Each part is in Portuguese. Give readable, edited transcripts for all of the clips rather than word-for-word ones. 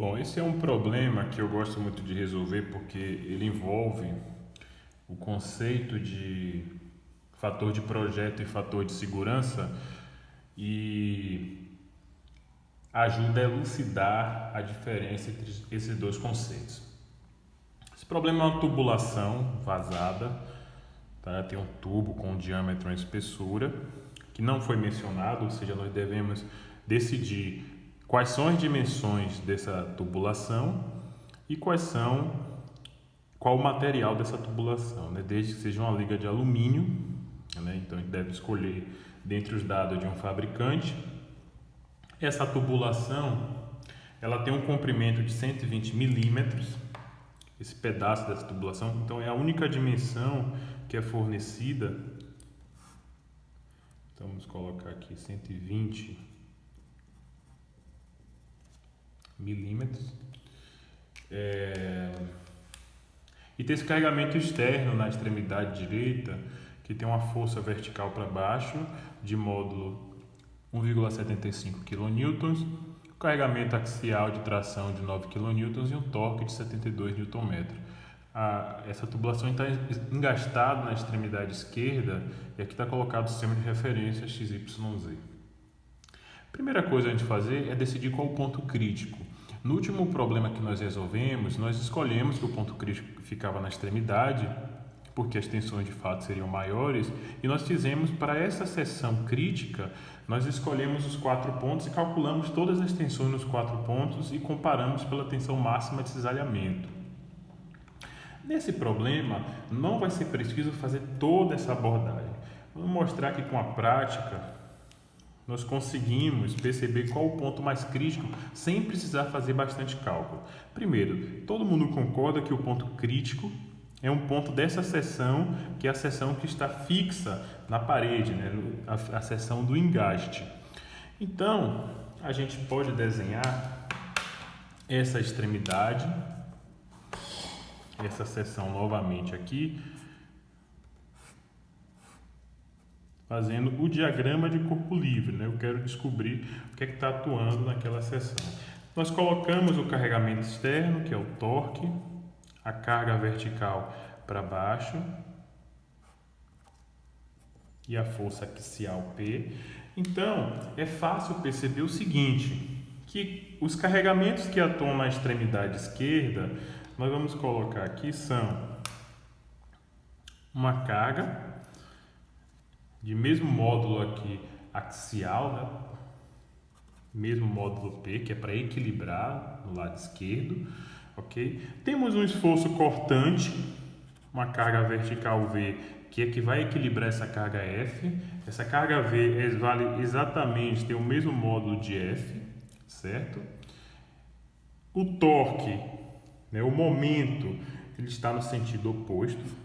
Bom, esse é um problema que eu gosto muito de resolver porque ele envolve o conceito de fator de projeto e fator de segurança e ajuda a elucidar a diferença entre esses dois conceitos. Esse problema é uma tubulação vazada, tá? Tem um tubo com um diâmetro e uma espessura que não foi mencionado, ou seja, nós devemos decidir quais são as dimensões dessa tubulação e qual o material dessa tubulação, né? Desde que seja uma liga de alumínio, né? Então a gente deve escolher dentre os dados de um fabricante. Essa tubulação ela tem um comprimento de 120 milímetros, esse pedaço dessa tubulação, então é a única dimensão que é fornecida. Então vamos colocar aqui 120 milímetros. E tem esse carregamento externo na extremidade direita, que tem uma força vertical para baixo, de módulo 1,75 kN, carregamento axial de tração de 9 kN e um torque de 72 Nm. Essa tubulação está engastada na extremidade esquerda e aqui está colocado o sistema de referência XYZ. Primeira coisa a gente fazer é decidir qual o ponto crítico. No último problema que nós resolvemos, nós escolhemos que o ponto crítico ficava na extremidade, porque as tensões de fato seriam maiores, e nós fizemos para essa seção crítica, nós escolhemos os 4 pontos e calculamos todas as tensões nos 4 pontos e comparamos pela tensão máxima de cisalhamento. Nesse problema, não vai ser preciso fazer toda essa abordagem. Vamos mostrar que com a prática nós conseguimos perceber qual o ponto mais crítico sem precisar fazer bastante cálculo. Primeiro, todo mundo concorda que o ponto crítico é um ponto dessa seção, que é a seção que está fixa na parede, né? a seção do engaste. Então, a gente pode desenhar essa extremidade, essa seção novamente aqui, fazendo o diagrama de corpo livre, né? Eu quero descobrir o que é que está atuando naquela seção. Nós colocamos o carregamento externo, que é o torque, a carga vertical para baixo e a força axial P. Então, é fácil perceber o seguinte, que os carregamentos que atuam na extremidade esquerda, nós vamos colocar aqui, são uma carga de mesmo módulo aqui axial, né? Mesmo módulo P, que é para equilibrar no lado esquerdo, ok? Temos um esforço cortante, uma carga vertical V, que é que vai equilibrar essa carga F. Essa carga V vale exatamente, tem o mesmo módulo de F, certo? O torque, né, o momento, ele está no sentido oposto,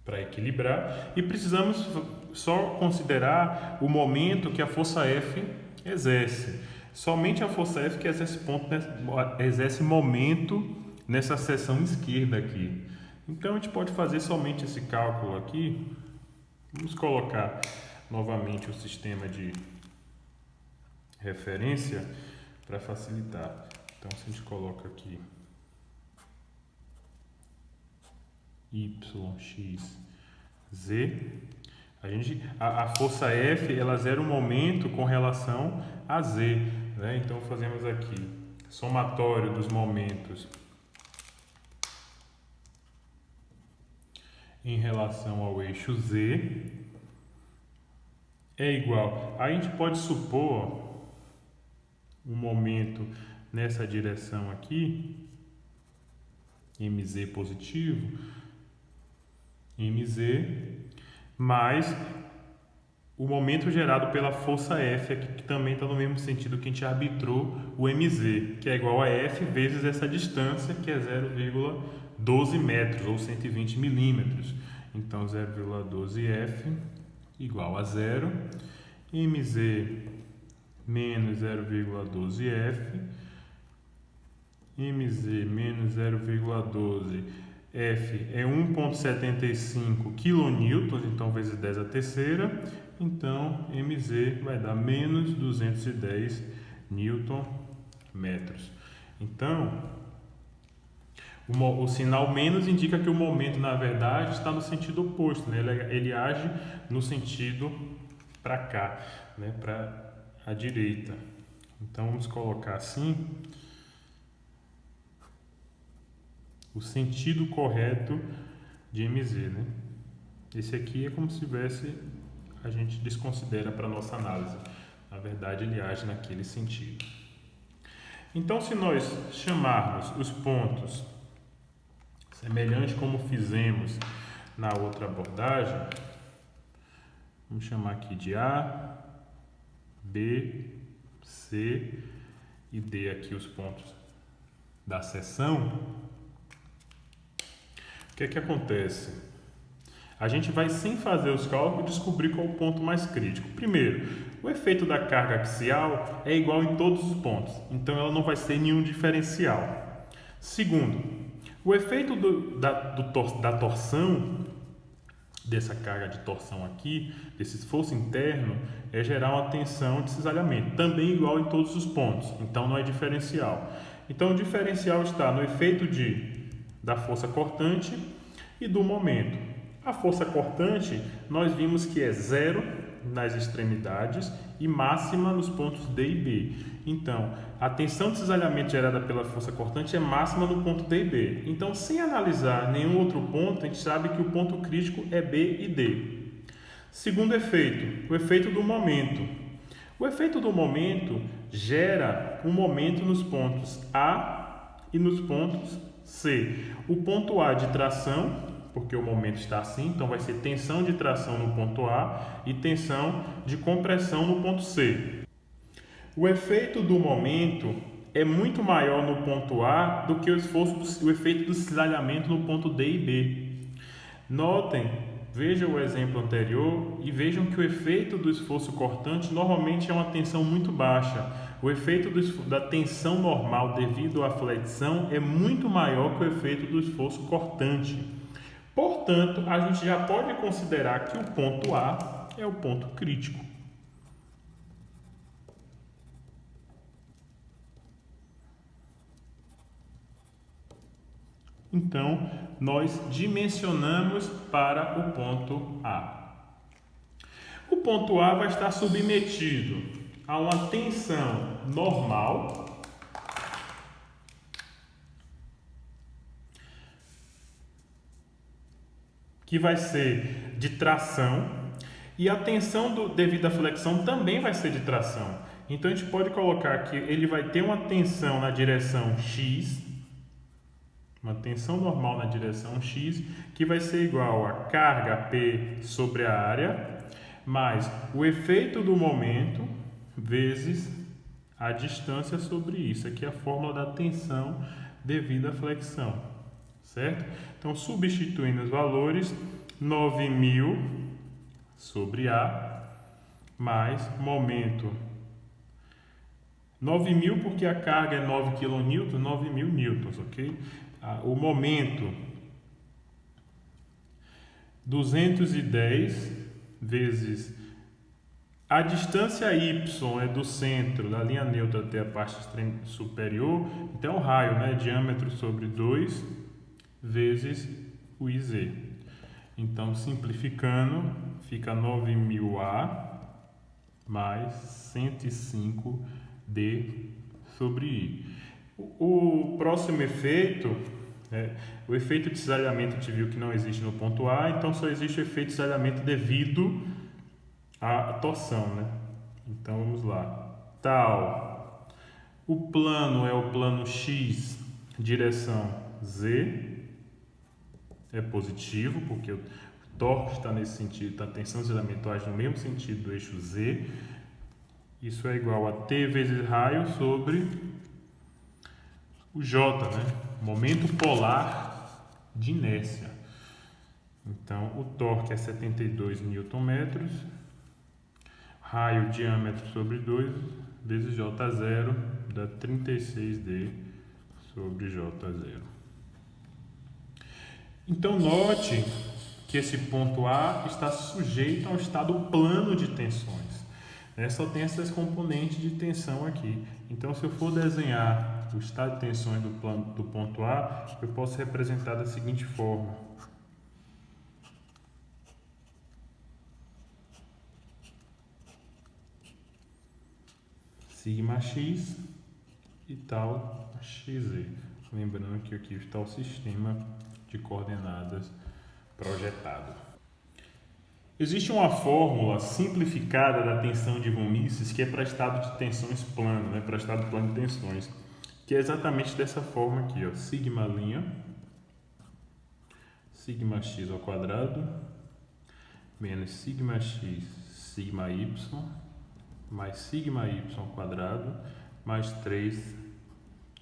para equilibrar, e precisamos só considerar o momento que a força F exerce. Somente a força F que exerce momento nessa seção esquerda aqui. Então a gente pode fazer somente esse cálculo aqui. Vamos colocar novamente o sistema de referência para facilitar. Então se a gente coloca aqui y, x, z, a força F ela zera o momento com relação a z, né? Então fazemos aqui somatório dos momentos em relação ao eixo z é igual. Aí a gente pode supor um momento nessa direção aqui, mz positivo, mz, mais o momento gerado pela força F, aqui, que também está no mesmo sentido que a gente arbitrou o mz, que é igual a F vezes essa distância, que é 0,12 metros, ou 120 milímetros. Então, 0,12F igual a 0, mz menos 0,12F, mz menos 0,12 F é 1,75 kN, então vezes 10 a terceira, então mz vai dar menos 210 Newton metros. Então, o sinal menos indica que o momento, na verdade, está no sentido oposto, né? Ele age no sentido para cá, né? Para a direita. Então, vamos colocar assim: o sentido correto de MZ, né? Esse aqui é como se tivesse, a gente desconsidera para nossa análise. Na verdade, ele age naquele sentido. Então, se nós chamarmos os pontos semelhante como fizemos na outra abordagem, vamos chamar aqui de A, B, C e D aqui os pontos da seção. O que é que acontece? A gente vai, sem fazer os cálculos, descobrir qual é o ponto mais crítico. Primeiro, o efeito da carga axial é igual em todos os pontos, então ela não vai ser nenhum diferencial. Segundo, o efeito da torção, dessa carga de torção aqui, desse esforço interno, é gerar uma tensão de cisalhamento, também igual em todos os pontos, então não é diferencial. Então o diferencial está no efeito da força cortante e do momento. A força cortante, nós vimos que é zero nas extremidades e máxima nos pontos D e B. Então, a tensão de cisalhamento gerada pela força cortante é máxima no ponto D e B. Então, sem analisar nenhum outro ponto, a gente sabe que o ponto crítico é B e D. Segundo efeito, o efeito do momento. O efeito do momento gera um momento nos pontos A e nos pontos C. O ponto A de tração, porque o momento está assim, então vai ser tensão de tração no ponto A e tensão de compressão no ponto C. O efeito do momento é muito maior no ponto A do que o efeito do cisalhamento no ponto D e B. Notem, vejam o exemplo anterior e vejam que o efeito do esforço cortante normalmente é uma tensão muito baixa. O efeito da tensão normal devido à flexão é muito maior que o efeito do esforço cortante. Portanto, a gente já pode considerar que o ponto A é o ponto crítico. Então, nós dimensionamos para o ponto A. O ponto A vai estar submetido a uma tensão normal, que vai ser de tração, e a tensão devido à flexão também vai ser de tração. Então a gente pode colocar que ele vai ter uma tensão na direção X, uma tensão normal na direção X, que vai ser igual a carga P sobre a área, mais o efeito do momento, vezes a distância sobre isso. Aqui é a fórmula da tensão devido à flexão, certo? Então, substituindo os valores, 9.000 sobre A, mais momento 9.000 porque a carga é 9 kN, 9.000 newtons, ok? O momento 210 vezes a distância y é do centro da linha neutra até a parte superior, então é o raio, né? Diâmetro sobre 2 vezes o IZ. Então, simplificando, fica 9.000A mais 105D sobre I. O próximo efeito, o efeito de cisalhamento, a gente viu que não existe no ponto A, então só existe o efeito de cisalhamento devido à torção, né? Então, vamos lá. Tal, o plano é o plano X, direção Z, é positivo, porque o torque está nesse sentido, a tensão de cisalhamento age no mesmo sentido do eixo Z. Isso é igual a T vezes raio sobre o J, né? Momento polar de inércia. Então, o torque é 72 Nm, raio diâmetro sobre 2 vezes J0 dá 36D sobre J0. Então, note que esse ponto A está sujeito ao estado plano de tensões. Só tem essas componentes de tensão aqui. Então, se eu for desenhar o estado de tensões do ponto A, eu posso representar da seguinte forma. Sigma x e tal xz. Lembrando que aqui está o sistema de coordenadas projetado. Existe uma fórmula simplificada da tensão de von Mises que é para estado de tensões plano, para estado plano de tensões, que é exatamente dessa forma aqui, ó, sigma' sigma x ao quadrado menos sigma x sigma y mais sigma y ao quadrado mais 3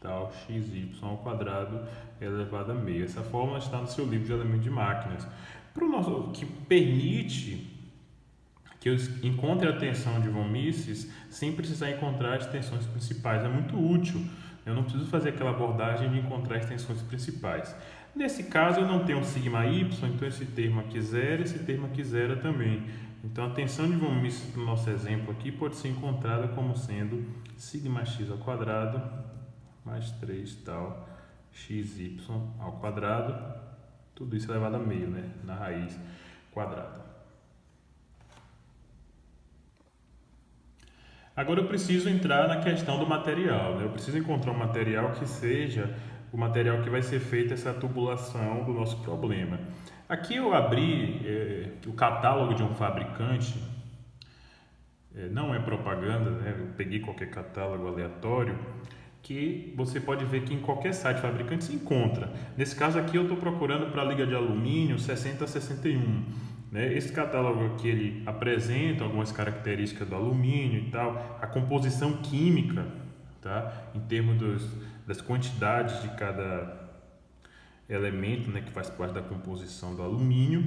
tal xy ao quadrado elevado a meio. Essa fórmula está no seu livro de elementos de máquinas, que permite que eu encontre a tensão de von Mises sem precisar encontrar as tensões principais. É muito útil. Eu não preciso fazer aquela abordagem de encontrar as tensões principais. Nesse caso, eu não tenho sigma y, então esse termo aqui zero, esse termo aqui zero também. Então, a tensão de von Mises no nosso exemplo aqui pode ser encontrada como sendo sigma x ao quadrado mais 3 tal xy ao quadrado, tudo isso elevado a meio, na raiz quadrada. Agora eu preciso entrar na questão do material, Eu preciso encontrar um material que seja o material que vai ser feita essa tubulação do nosso problema. Aqui eu abri o catálogo de um fabricante, não é propaganda, eu peguei qualquer catálogo aleatório, que você pode ver que em qualquer site fabricante se encontra. Nesse caso aqui eu estou procurando para a liga de alumínio 6061. Esse catálogo aqui ele apresenta algumas características do alumínio e tal, a composição química, em termos das quantidades de cada elemento que faz parte da composição do alumínio.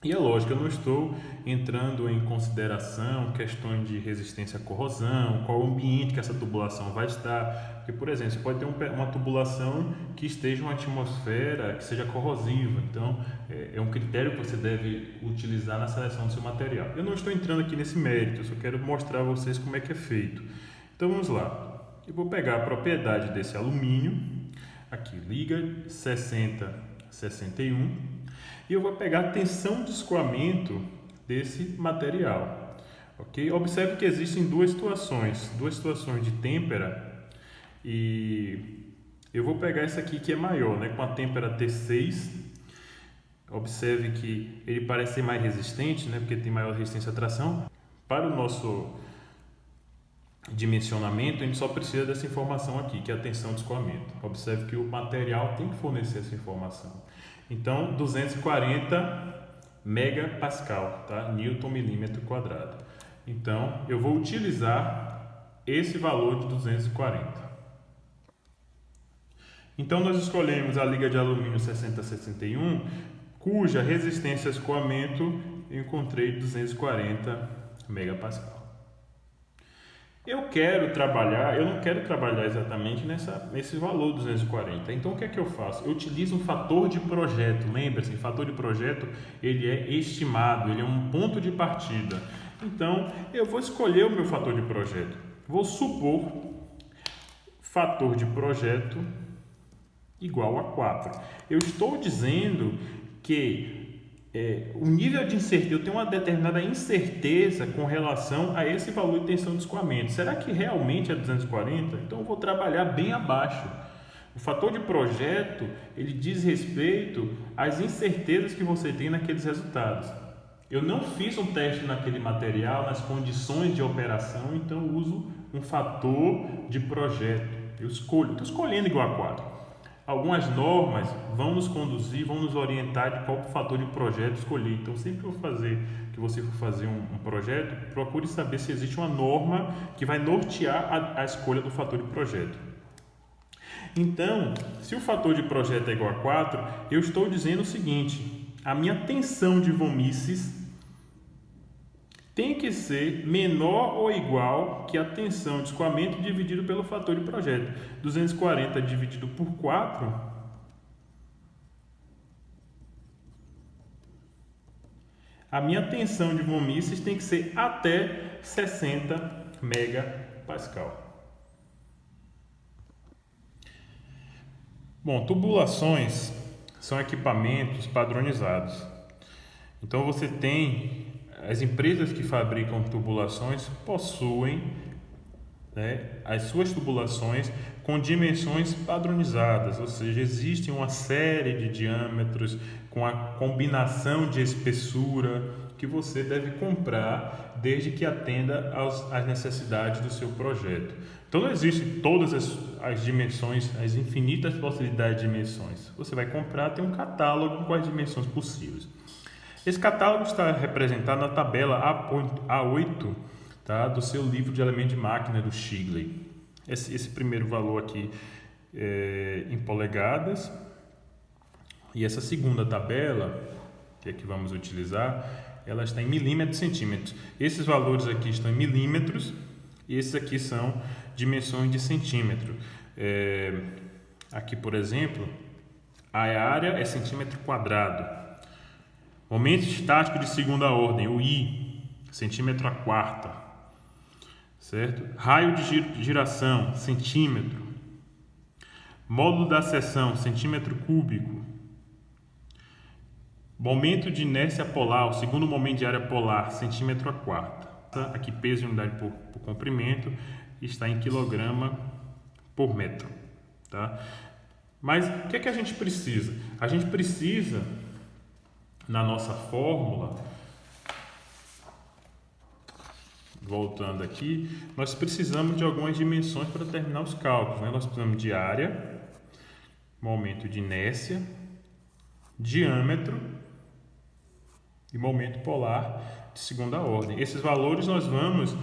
E é lógico, eu não estou entrando em consideração questões de resistência à corrosão, qual o ambiente que essa tubulação vai estar. Porque, por exemplo, você pode ter uma tubulação que esteja em uma atmosfera que seja corrosiva. Então, é um critério que você deve utilizar na seleção do seu material. Eu não estou entrando aqui nesse mérito, eu só quero mostrar a vocês como é que é feito. Então, vamos lá. Eu vou pegar a propriedade desse alumínio, aqui, liga 6061. E eu vou pegar a tensão de escoamento desse material. Ok? Observe que existem duas situações de têmpera, e eu vou pegar essa aqui que é maior, com a têmpera T6. Observe que ele parece ser mais resistente, porque tem maior resistência à tração. Para o nosso dimensionamento, a gente só precisa dessa informação aqui, que é a tensão de escoamento. Observe que o material tem que fornecer essa informação. Então, 240 megapascal, Newton milímetro quadrado. Então, eu vou utilizar esse valor de 240. Então, nós escolhemos a liga de alumínio 6061, cuja resistência a escoamento eu encontrei 240 megapascal. Eu não quero trabalhar exatamente nesse valor 240. Então, o que é que eu faço? Eu utilizo um fator de projeto. Lembre-se, fator de projeto ele é estimado, ele é um ponto de partida. Então, eu vou escolher o meu fator de projeto. Vou supor fator de projeto igual a 4. Eu estou dizendo que o nível de incerteza, eu tenho uma determinada incerteza com relação a esse valor de tensão de escoamento. Será que realmente é 240? Então eu vou trabalhar bem abaixo. O fator de projeto, ele diz respeito às incertezas que você tem naqueles resultados. Eu não fiz um teste naquele material, nas condições de operação, então eu uso um fator de projeto. Estou escolhendo igual a 4. Algumas normas vão nos conduzir, vão nos orientar de qual fator de projeto escolher. Então, sempre que você for fazer um projeto, procure saber se existe uma norma que vai nortear a escolha do fator de projeto. Então, se o fator de projeto é igual a 4, eu estou dizendo o seguinte: a minha tensão de von Mises tem que ser menor ou igual que a tensão de escoamento dividido pelo fator de projeto. 240 dividido por 4 a minha tensão de von Mises tem que ser até 60 megapascal. Bom, tubulações são equipamentos padronizados. Então você tem as empresas que fabricam tubulações possuem, né, as suas tubulações com dimensões padronizadas, ou seja, existe uma série de diâmetros com a combinação de espessura que você deve comprar desde que atenda às necessidades do seu projeto. Então não existem todas as dimensões, as infinitas possibilidades de dimensões. Você vai comprar, tem um catálogo com as dimensões possíveis. Esse catálogo está representado na tabela A8, tá, do seu livro de elementos de máquina do Shigley. Esse primeiro valor aqui é em polegadas, e essa segunda tabela, que é que vamos utilizar, ela está em milímetros e centímetros. Esses valores aqui estão em milímetros, e esses aqui são dimensões de centímetro. Aqui, por exemplo, a área é centímetro quadrado. Momento estático de segunda ordem, o I, centímetro a quarta, certo? Raio de giração, centímetro. Módulo da seção, centímetro cúbico. Momento de inércia polar, o segundo momento de área polar, centímetro a quarta. Aqui peso em unidade por comprimento está em quilograma por metro, tá? Mas o que é que a gente precisa? A gente precisa, na nossa fórmula, voltando aqui, nós precisamos de algumas dimensões para terminar os cálculos, né? Nós precisamos de área, momento de inércia, diâmetro e momento polar de segunda ordem. Esses valores nós vamos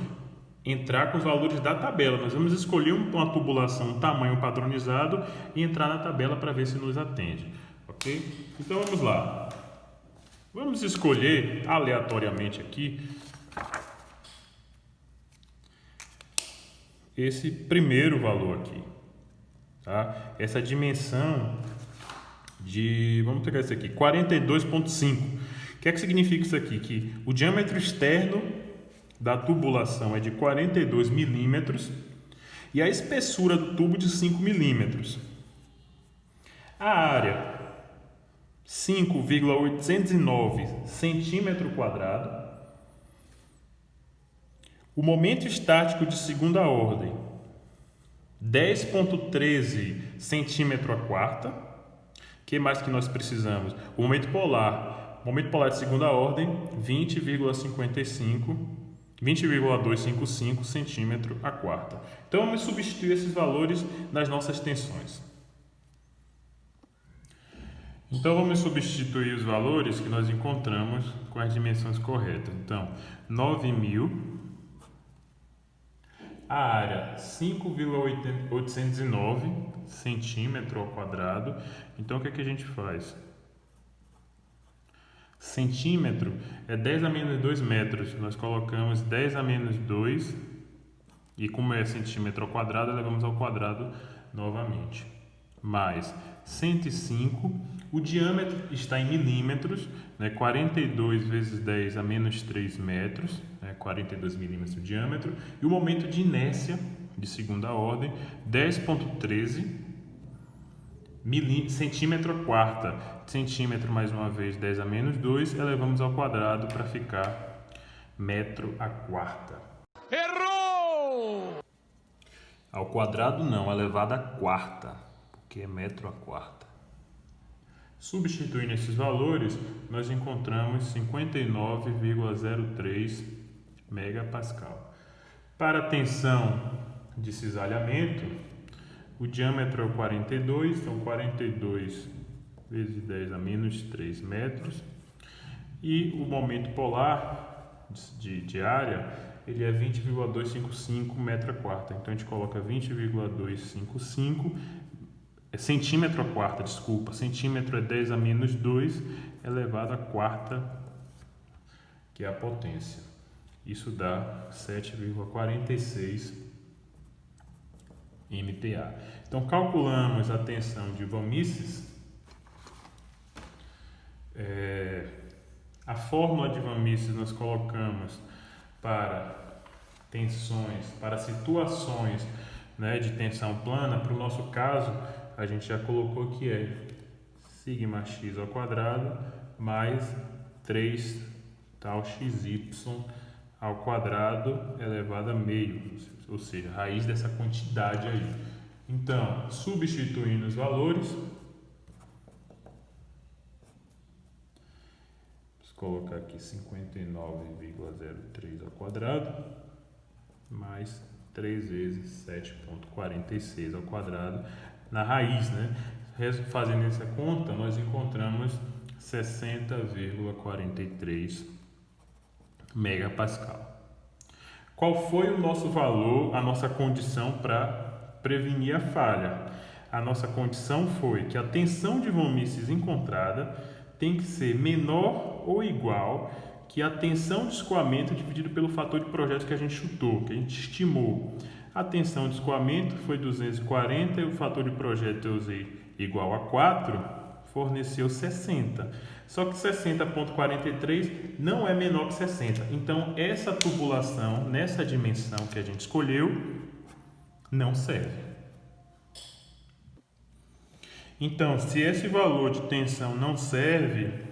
entrar com os valores da tabela. Nós vamos escolher uma tubulação, um tamanho padronizado e entrar na tabela para ver se nos atende, ok? Então vamos lá. Vamos escolher aleatoriamente aqui esse primeiro valor aqui, tá? Essa dimensão de, vamos pegar esse aqui, 42,5. O que é que significa isso aqui? Que o diâmetro externo da tubulação é de 42 milímetros e a espessura do tubo de 5 milímetros. A área, 5,809 centímetro quadrado. O momento estático de segunda ordem, 10,13 centímetro a quarta. O que mais que nós precisamos? O momento polar de segunda ordem, 20,255 centímetro a quarta. Então vamos substituir esses valores nas nossas tensões. Então vamos substituir os valores que nós encontramos com as dimensões corretas. Então, 9.000, a área 5,809 centímetro ao quadrado. Então o que é que a gente faz? Centímetro é 10 a menos 2 metros. Nós colocamos 10 a menos 2 e como é centímetro ao quadrado, levamos ao quadrado novamente. Mais 105. O diâmetro está em milímetros, né? 42 vezes 10 a menos 3 metros, né? 42 milímetros de diâmetro. E o momento de inércia de segunda ordem, 10,13 centímetro a quarta. Centímetro mais uma vez 10 a menos 2, elevamos ao quadrado para ficar metro a quarta. Errou! Ao quadrado não, elevado a quarta, porque é metro a quarta. Substituindo esses valores, nós encontramos 59,03 megapascal. Para a tensão de cisalhamento, o diâmetro é o 42, então 42 vezes 10 a menos 3 metros. E o momento polar de área, ele é 20,255 metro a quarta. Então a gente coloca 20,255 centímetro a quarta, desculpa. Centímetro é 10 a menos 2 elevado à quarta, que é a potência. Isso dá 7,46 MPa. Então calculamos a tensão de Van Mises. A fórmula de Van Mises nós colocamos para tensões, para situações, né, de tensão plana, para o nosso caso, a gente já colocou que é sigma x ao quadrado mais 3 tal xy ao quadrado elevado a meio, ou seja, raiz dessa quantidade aí. Então, substituindo os valores, vamos colocar aqui 59,03 ao quadrado mais 3 vezes 7,46 ao quadrado na raiz, né? Fazendo essa conta, nós encontramos 60,43 megapascal. Qual foi o nosso valor, a nossa condição para prevenir a falha? A nossa condição foi que a tensão de von Mises encontrada tem que ser menor ou igual que a tensão de escoamento dividido pelo fator de projeto que a gente chutou, que a gente estimou. A tensão de escoamento foi 240 e o fator de projeto eu usei igual a 4, forneceu 60. Só que 60,43 não é menor que 60. Então, essa tubulação, nessa dimensão que a gente escolheu, não serve. Então, se esse valor de tensão não serve,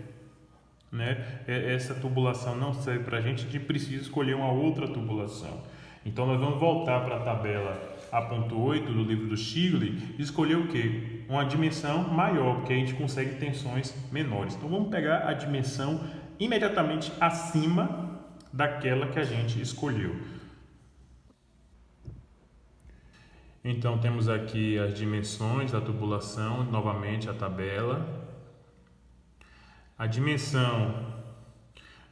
né, essa tubulação não serve para a gente precisa escolher uma outra tubulação. Então, nós vamos voltar para a tabela A.8 do livro do Stiglitz e escolher o quê? Uma dimensão maior, porque a gente consegue tensões menores. Então, vamos pegar a dimensão imediatamente acima daquela que a gente escolheu. Então, temos aqui as dimensões da tubulação, novamente a tabela. A dimensão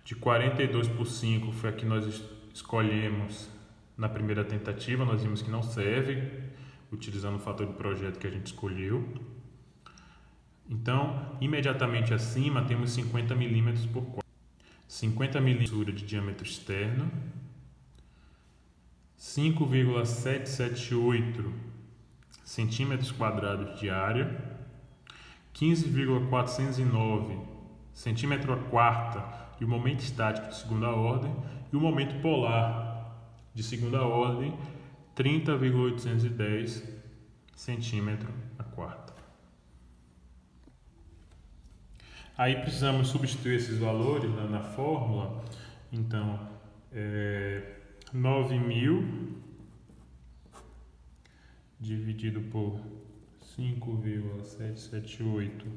de 42 por 5 foi a que nós escolhemos na primeira tentativa, nós vimos que não serve, utilizando o fator de projeto que a gente escolheu. Então, imediatamente acima, temos 50 milímetros por 4. 50 milímetros de diâmetro externo, 5,778 centímetros quadrados de área, 15,409 centímetro a quarta de momento estático de segunda ordem e o momento polar de segunda ordem, 30,810 centímetro a quarta. Aí precisamos substituir esses valores na fórmula. Então, 9.000 dividido por 5,778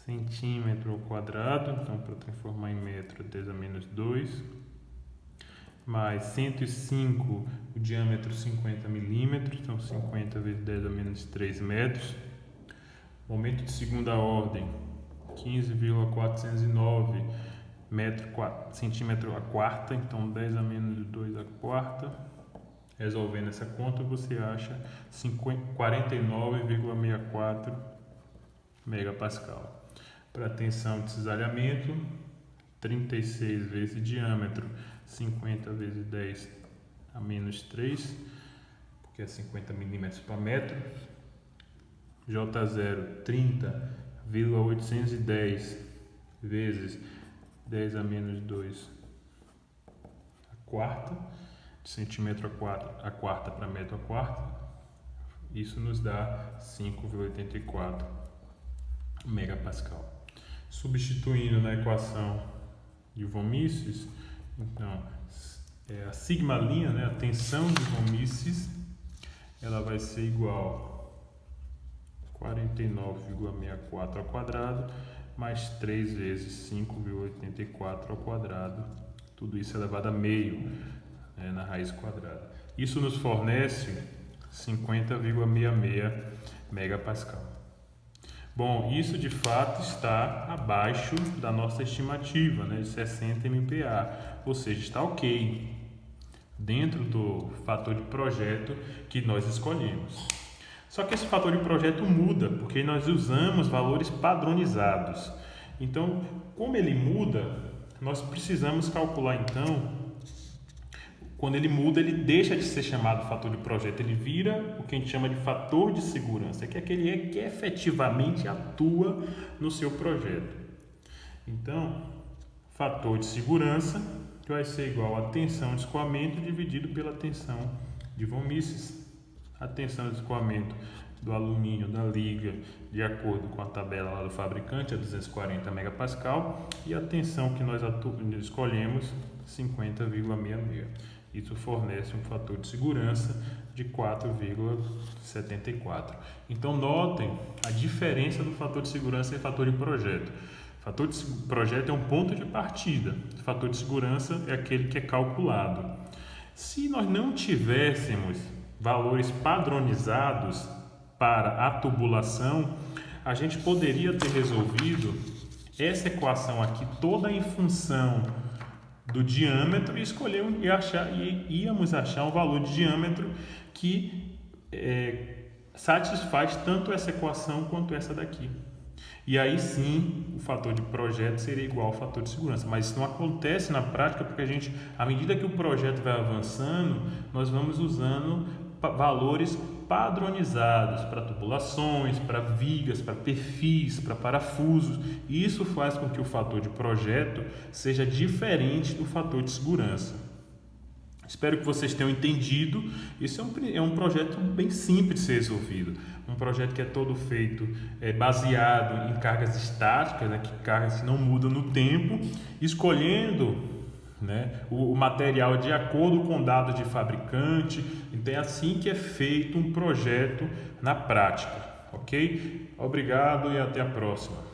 centímetro ao quadrado. Então, para transformar em metro, 10 a menos 2. Mais 105, o diâmetro 50 milímetros, então 50 vezes 10 a menos 3 metros. Momento de segunda ordem, 15,409 centímetro a quarta, então 10 a menos 2 a quarta. Resolvendo essa conta, você acha 49,64 megapascal. Para tensão de cisalhamento, 36 vezes diâmetro, 50 vezes 10 a menos 3, porque é 50 milímetros para metro. J0, 30,810 vezes 10 a menos 2 a quarta, de centímetro a quarta para metro a quarta. Isso nos dá 5,84 megapascal. Substituindo na equação de von Mises, então, a sigma linha, né, a tensão de von Mises, ela vai ser igual a 49,64 ao quadrado mais 3 vezes 5,84 ao quadrado, tudo isso elevado a meio, né, na raiz quadrada. Isso nos fornece 50,66 megapascal. Bom, isso de fato está abaixo da nossa estimativa, né, de 60 MPa, ou seja, está ok, dentro do fator de projeto que nós escolhemos. Só que esse fator de projeto muda, porque nós usamos valores padronizados. Então, como ele muda, nós precisamos calcular então. Quando ele muda, ele deixa de ser chamado fator de projeto, ele vira o que a gente chama de fator de segurança, que é aquele que efetivamente atua no seu projeto. Então, fator de segurança, que vai ser igual a tensão de escoamento dividido pela tensão de von Mises. A tensão de escoamento do alumínio da liga, de acordo com a tabela lá do fabricante, é 240 megapascal, e a tensão que nós escolhemos, 50,66. Isso fornece um fator de segurança de 4,74. Então notem a diferença do fator de segurança e fator de projeto. O fator de projeto é um ponto de partida, o fator de segurança é aquele que é calculado. Se nós não tivéssemos valores padronizados para a tubulação, a gente poderia ter resolvido essa equação aqui toda em função do diâmetro e íamos achar um valor de diâmetro que satisfaz tanto essa equação quanto essa daqui. E aí sim, o fator de projeto seria igual ao fator de segurança. Mas isso não acontece na prática porque à medida que o projeto vai avançando, nós vamos usando valores padronizados para tubulações, para vigas, para perfis, para parafusos. E isso faz com que o fator de projeto seja diferente do fator de segurança. Espero que vocês tenham entendido. Esse é um projeto bem simples de ser resolvido. Um projeto que é todo feito baseado em cargas estáticas, cargas que não mudam no tempo, escolhendo o material de acordo com dados de fabricante. Então é assim que é feito um projeto na prática, ok? Obrigado e até a próxima.